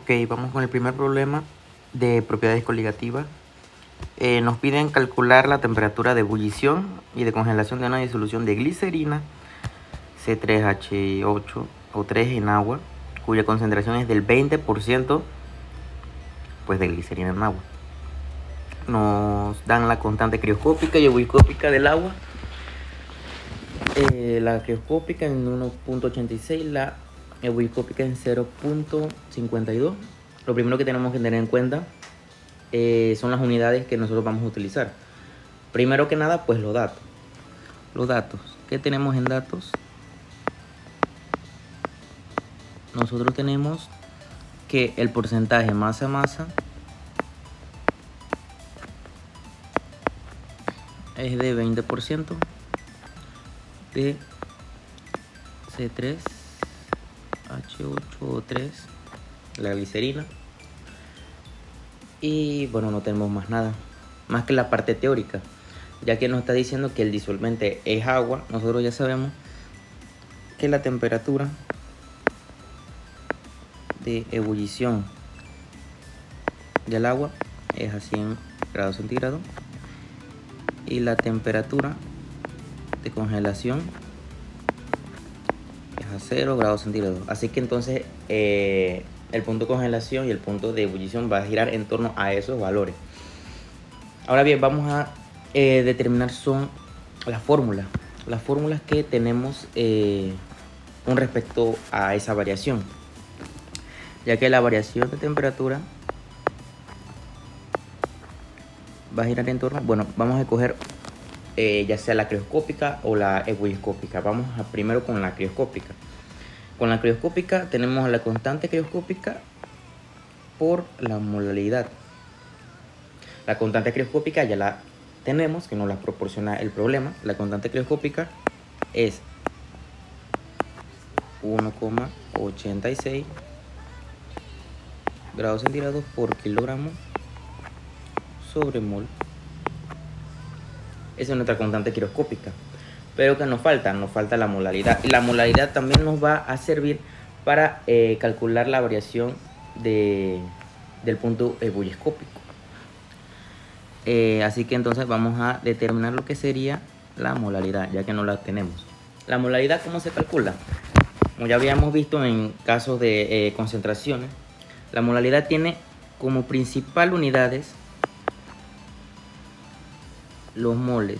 Ok, vamos con el primer problema de propiedades coligativas. Nos piden calcular la temperatura de ebullición y de congelación de una disolución de glicerina C3H8 o 3 en agua, cuya concentración es del 20% pues de glicerina en agua. Nos dan la constante crioscópica y ebullicópica del agua. La crioscópica en 1.86, la ebullicópica en 0.52. Lo primero que tenemos que tener en cuenta son las unidades que nosotros vamos a utilizar. Primero que nada, pues los datos. Los datos. ¿Qué tenemos en datos? Nosotros tenemos que el porcentaje masa-masa es de 20% de C3H8O3, la glicerina. Y bueno, no tenemos más nada, más que la parte teórica, ya que nos está diciendo que el disolvente es agua. Nosotros ya sabemos que la temperatura de ebullición del agua es a 100 grados centígrados y la temperatura de congelación es a 0 grados centígrados. Así que entonces el punto de congelación y el punto de ebullición va a girar en torno a esos valores. Ahora bien, vamos a determinar son las fórmulas que tenemos con respecto a esa variación, ya que la variación de temperatura va a girar en torno, bueno, vamos a escoger ya sea la crioscópica o la ebullicópica. Vamos primero con la crioscópica. Con la crioscópica tenemos la constante crioscópica por la molaridad. La constante crioscópica ya la tenemos, que nos la proporciona el problema. La constante crioscópica es 1,86 grados centígrados por kilogramo sobre mol. Esa es nuestra constante crioscópica. Pero que nos falta la molaridad. Y la molaridad también nos va a servir para calcular la variación del punto ebulliscópico. Así que entonces vamos a determinar lo que sería la molaridad, ya que no la tenemos. La molaridad, ¿cómo se calcula? Como ya habíamos visto en casos de concentraciones, la molaridad tiene como principal unidades los moles.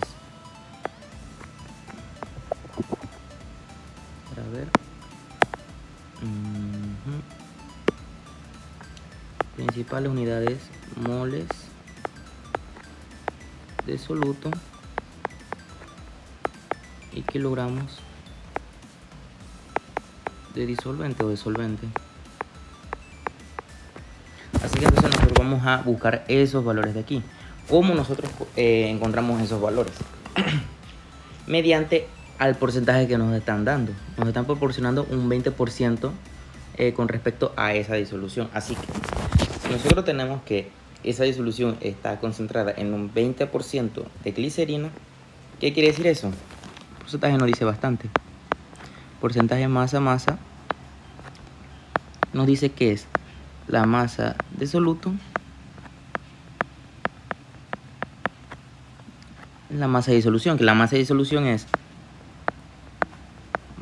A ver. Principales unidades, moles de soluto y kilogramos de disolvente o de solvente. Así que entonces nosotros vamos a buscar esos valores de aquí. ¿Cómo nosotros encontramos esos valores? Mediante al porcentaje que nos están dando. Nos están proporcionando un 20% con respecto a esa disolución. Así que si nosotros tenemos que esa disolución está concentrada en un 20% de glicerina, ¿qué quiere decir eso? El porcentaje nos dice bastante. Porcentaje masa-masa nos dice que es la masa de soluto, la masa de disolución, que la masa de disolución es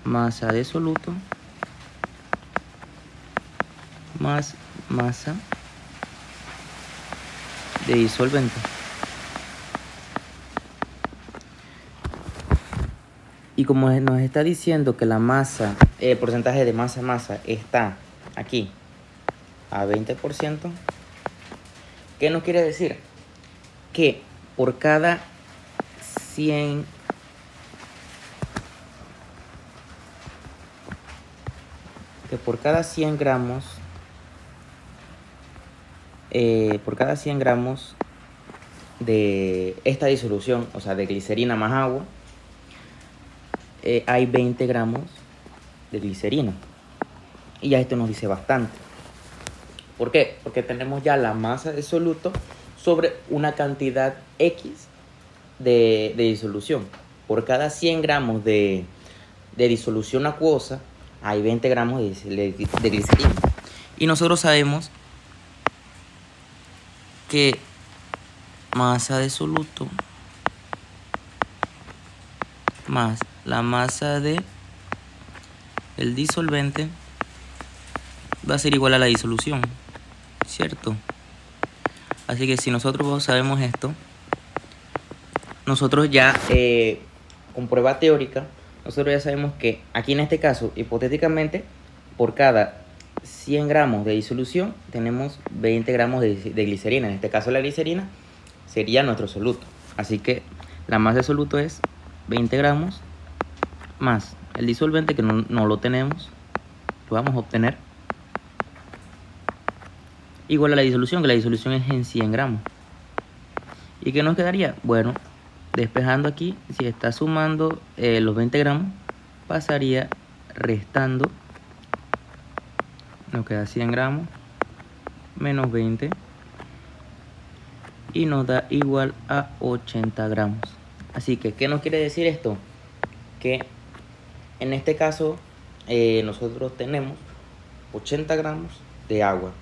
masa de soluto más masa de disolvente. Y como nos está diciendo que la masa, el porcentaje de masa-masa está aquí a 20%, ¿qué nos quiere decir? Que por cada 100 gramos de esta disolución, o sea de glicerina más agua, hay 20 gramos de glicerina. Y ya esto nos dice bastante. ¿Por qué? Porque tenemos ya la masa de soluto sobre una cantidad X de disolución. Por cada 100 gramos de disolución acuosa hay 20 gramos de glicerina. Y nosotros sabemos que masa de soluto más la masa de el disolvente va a ser igual a la disolución, ¿cierto? Así que si nosotros sabemos esto, nosotros ya con prueba teórica, nosotros ya sabemos que aquí en este caso, hipotéticamente, por cada 100 gramos de disolución tenemos 20 gramos de glicerina. En este caso la glicerina sería nuestro soluto. Así que la masa de soluto es 20 gramos más el disolvente, que no lo tenemos, lo vamos a obtener igual a la disolución, que la disolución es en 100 gramos. ¿Y qué nos quedaría? Bueno, despejando aquí, si está sumando los 20 gramos, pasaría restando, nos queda 100 gramos menos 20 y nos da igual a 80 gramos. Así que, ¿qué nos quiere decir esto? Que en este caso nosotros tenemos 80 gramos de agua.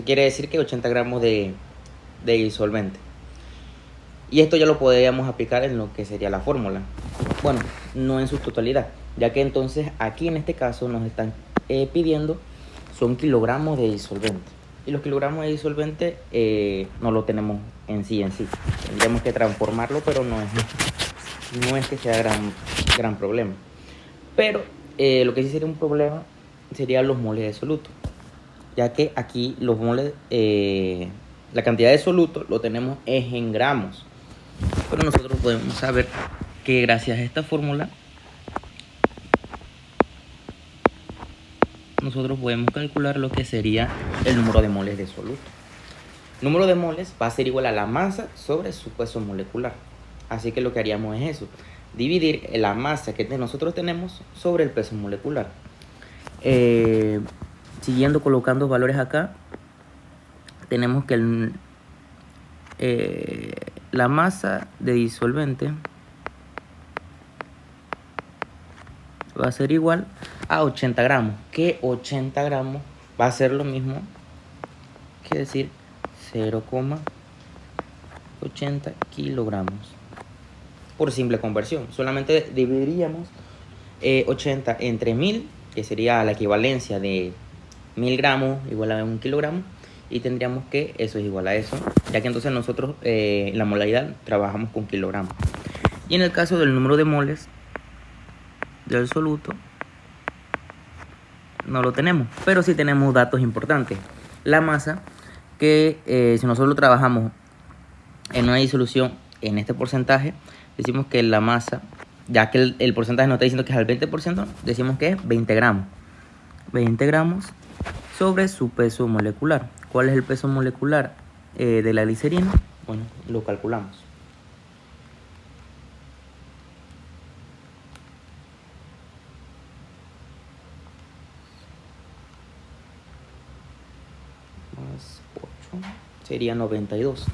Quiere decir que 80 gramos de disolvente. Y esto ya lo podríamos aplicar en lo que sería la fórmula. Bueno, no en su totalidad, ya que entonces aquí en este caso nos están pidiendo son kilogramos de disolvente. Y los kilogramos de disolvente no lo tenemos en sí. Tendríamos que transformarlo, pero no es que sea gran problema. Pero lo que sí sería un problema serían los moles de soluto, ya que aquí los moles, la cantidad de soluto lo tenemos es en gramos. Pero nosotros podemos saber que gracias a esta fórmula nosotros podemos calcular lo que sería el número de moles de soluto. El número de moles va a ser igual a la masa sobre su peso molecular. Así que lo que haríamos es eso, dividir la masa que nosotros tenemos sobre el peso molecular. Siguiendo colocando valores acá, tenemos que la masa de disolvente va a ser igual a 80 gramos, que 80 gramos va a ser lo mismo que decir 0,80 kilogramos. Por simple conversión, solamente dividiríamos 80 entre 1000, que sería la equivalencia de 1000 gramos igual a 1 kilogramo, y tendríamos que eso es igual a eso, ya que entonces nosotros en la molaridad trabajamos con kilogramos. Y en el caso del número de moles del soluto no lo tenemos, pero sí tenemos datos importantes. La masa, que si nosotros trabajamos en una disolución en este porcentaje, decimos que la masa, ya que el porcentaje nos está diciendo que es al 20%, decimos que es 20 gramos. 20 gramos sobre su peso molecular. ¿Cuál es el peso molecular de la glicerina? Bueno, lo calculamos. Más 8 sería 92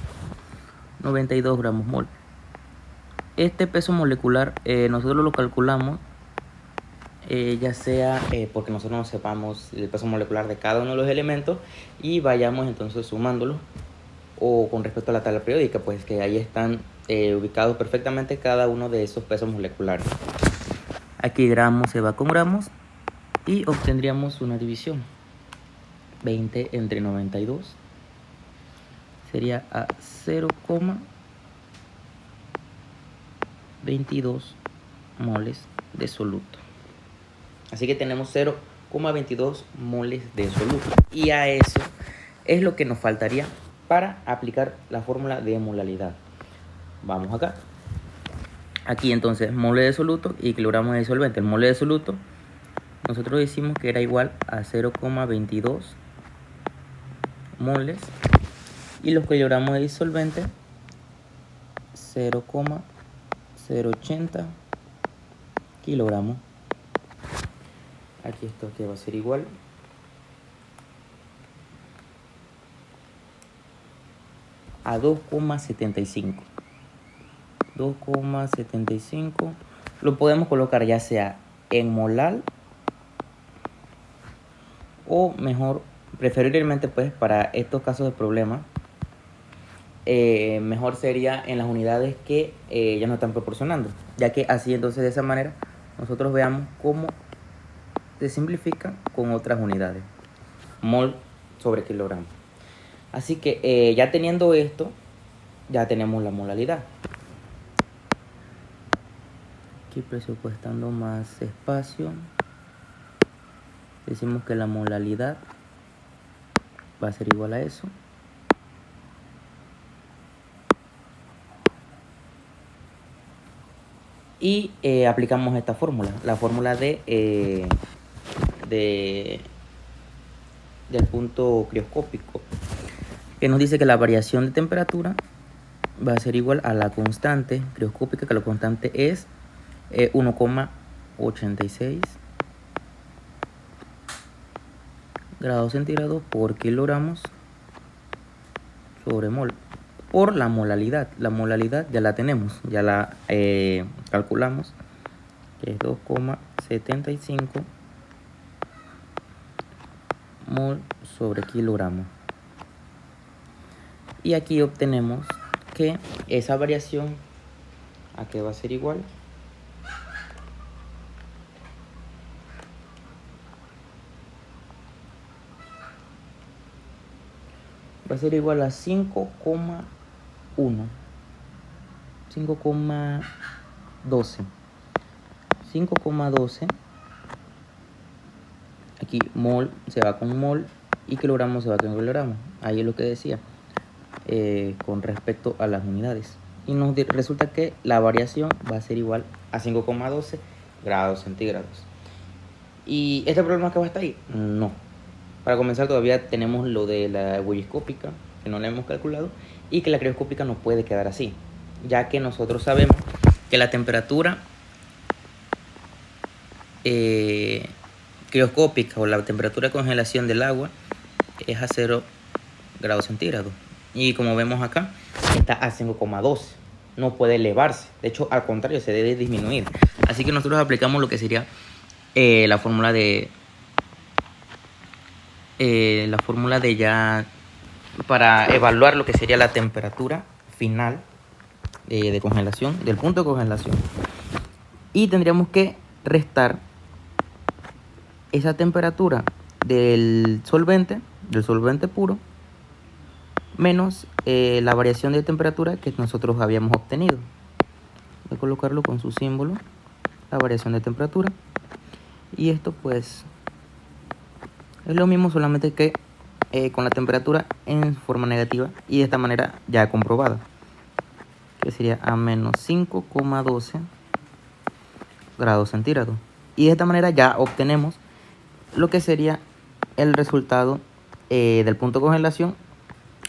gramos mol. Este peso molecular nosotros lo calculamos ya sea porque nosotros no sepamos el peso molecular de cada uno de los elementos y vayamos entonces sumándolo, o con respecto a la tabla periódica, pues que ahí están ubicados perfectamente cada uno de esos pesos moleculares. Aquí gramos se va con gramos y obtendríamos una división. 20 entre 92 sería a 0,22 moles de soluto. Así que tenemos 0,22 moles de soluto. Y a eso es lo que nos faltaría para aplicar la fórmula de molaridad. Vamos acá. Aquí entonces mole de soluto y kilogramos de disolvente. El mole de soluto nosotros decimos que era igual a 0,22 moles. Y los kilogramos de disolvente 0,080 kilogramos. Aquí esto que va a ser igual a 2,75. 2,75 lo podemos colocar ya sea en molar o mejor, preferiblemente pues para estos casos de problema, mejor sería en las unidades que ya nos están proporcionando, ya que así entonces de esa manera nosotros veamos cómo se simplifica con otras unidades, mol sobre kilogramo. Así que ya teniendo esto, ya tenemos la molalidad. Aquí presupuestando más espacio, decimos que la molalidad va a ser igual a eso. Y aplicamos esta fórmula, la fórmula del punto crioscópico, que nos dice que la variación de temperatura va a ser igual a la constante crioscópica, que la constante es 1,86 grados centígrados por kilogramos sobre mol, por la molalidad. La molalidad ya la tenemos, ya la calculamos, que es 2,75 mol sobre kilogramo. Y aquí obtenemos que esa variación a qué va a ser igual va a ser igual a 5,1 5,12. Aquí mol se va con mol y kilogramo se va con kilogramo. Ahí es lo que decía con respecto a las unidades. Y nos resulta que la variación va a ser igual a 5,12 grados centígrados. ¿Y este problema que va a estar ahí? No. Para comenzar, todavía tenemos lo de la ebulliscópica, que no la hemos calculado, y que la crioscópica no puede quedar así, ya que nosotros sabemos que la temperatura crioscópica o la temperatura de congelación del agua es a 0 grados centígrados. Y como vemos acá, está a 5,12. No puede elevarse. De hecho, al contrario, se debe disminuir. Así que nosotros aplicamos lo que sería la fórmula de ya para evaluar lo que sería la temperatura final de congelación, del punto de congelación. Y tendríamos que restar esa temperatura del solvente puro menos la variación de temperatura que nosotros habíamos obtenido. Voy a colocarlo con su símbolo, la variación de temperatura. Y esto pues es lo mismo, solamente que con la temperatura en forma negativa y de esta manera ya comprobada, que sería a menos 5,12 grados centígrados. Y de esta manera ya obtenemos lo que sería el resultado del punto de congelación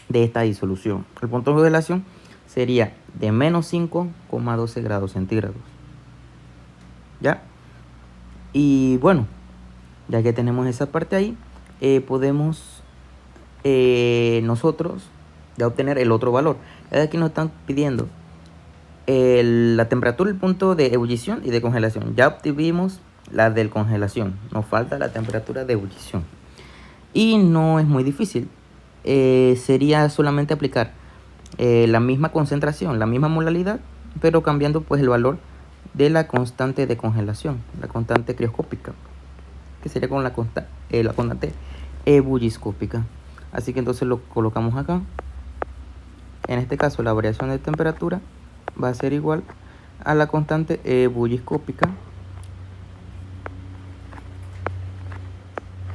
de esta disolución. El punto de congelación sería de menos 5,12 grados centígrados. ¿Ya? Y bueno, ya que tenemos esa parte ahí, podemos nosotros ya obtener el otro valor. Aquí nos están pidiendo la temperatura, el punto de ebullición y de congelación. Ya obtuvimos la de congelación, nos falta la temperatura de ebullición. Y no es muy difícil. Sería solamente aplicar la misma concentración, la misma molalidad, pero cambiando pues el valor de la constante de congelación, la constante crioscópica, que sería con la constante ebulliscópica. Así que entonces lo colocamos acá. En este caso la variación de temperatura va a ser igual a la constante ebulliscópica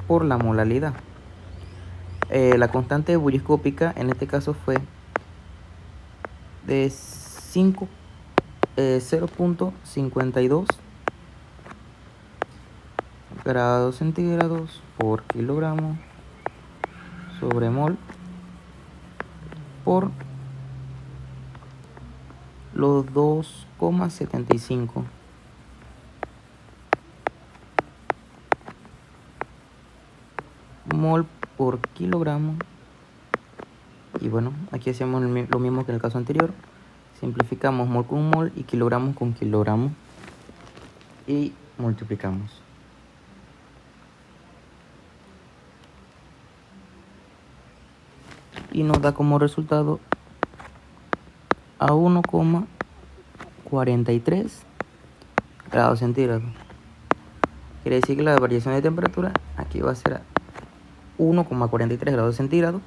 por la molalidad. La constante ebulliscópica en este caso fue de 0,52 grados centígrados por kilogramo sobre mol por los 2,75 mol por kilogramo. Y bueno, aquí hacemos lo mismo que en el caso anterior, simplificamos mol con mol y kilogramos con kilogramo y multiplicamos. Y nos da como resultado a 1,43 grados centígrados. Quiere decir que la variación de temperatura aquí va a ser a 1,43 grados centígrados.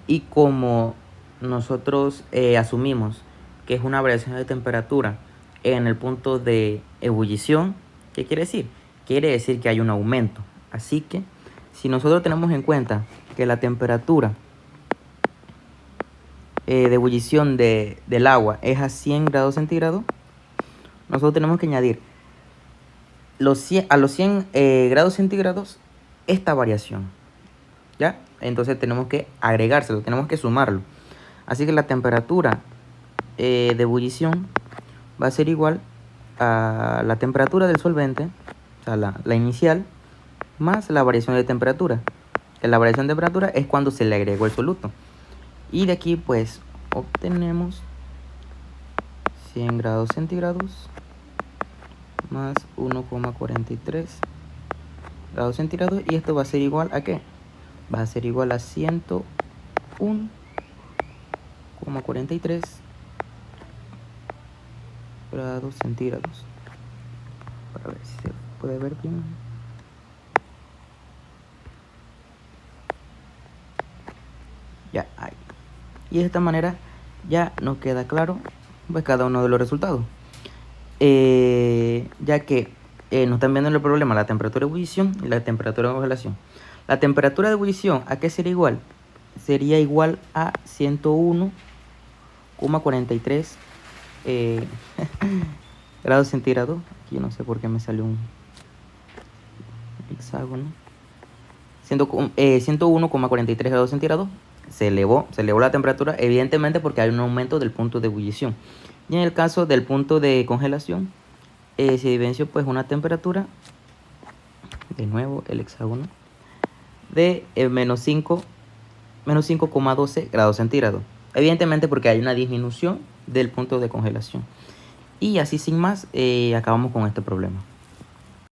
Y como nosotros asumimos que es una variación de temperatura en el punto de ebullición, ¿qué quiere decir? Quiere decir que hay un aumento. Así que si nosotros tenemos en cuenta que la temperatura de ebullición del agua es a 100 grados centígrados, nosotros tenemos que añadir a los 100 grados centígrados esta variación, ¿ya? Entonces tenemos que agregárselo, tenemos que sumarlo. Así que la temperatura de ebullición va a ser igual a la temperatura del solvente, o sea, la inicial, más la variación de temperatura. La variación de temperatura es cuando se le agregó el soluto. Y de aquí pues obtenemos 100 grados centígrados más 1,43 grados centígrados. Y esto va a ser igual a ¿qué? Va a ser igual a 101,43 grados centígrados. Para ver si se puede ver bien. Ya ahí. Y de esta manera ya nos queda claro pues cada uno de los resultados. Ya que nos están viendo en el problema la temperatura de ebullición y la temperatura de congelación. La temperatura de ebullición, ¿a qué sería igual? Sería igual a 101,43 grados centígrados. Aquí no sé por qué me salió un hexágono. 101,43 grados centígrados. Se elevó la temperatura, evidentemente porque hay un aumento del punto de ebullición. Y en el caso del punto de congelación, se evidenció pues una temperatura, de nuevo el hexágono, de menos 5,12 grados centígrados. Evidentemente porque hay una disminución del punto de congelación. Y así sin más, acabamos con este problema.